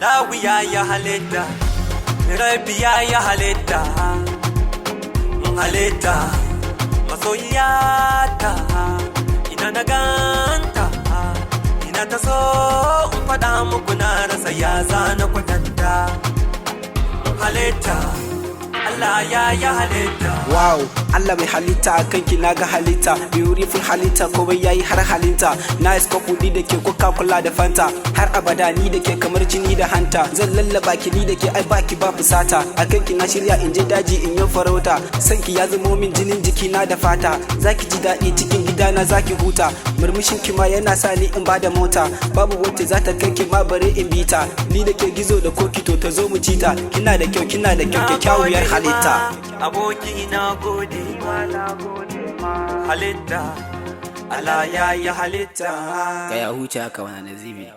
lawiya ya halitta, rabiya ya halitta, halitta, masoyiyata, ina na ganta, ina ta so in faɗa muku na rasa ya zana kwatanta. Halitta, Allah ya halitta. Wow, Allah mai halitta a kanki na ga halitta, beautiful halitta komai yayi har halinta. Na iska kudi da ke Coca-Cola da Fanta, har abada ni da ke kamar jini da hanta. Zan lallaba ki ni da ke ai baki ba fusata, a kanki na shirya in je daji in yi farauta. Sanki ya zamo min jinin jikina da fata, zaki ji daɗi cikin gidana zaki huta. Murmushin ki ma yana sa ni in bada mota, babu wacce za ta kai ki ma bare in bita. Ni da ke gizo da koki to ta zo mu ci ta. Kina da kyau kyakkyawar halitta. Aboki na gode ma halitta, Allah ya halitta. Ka ya huce haka wani nazibi.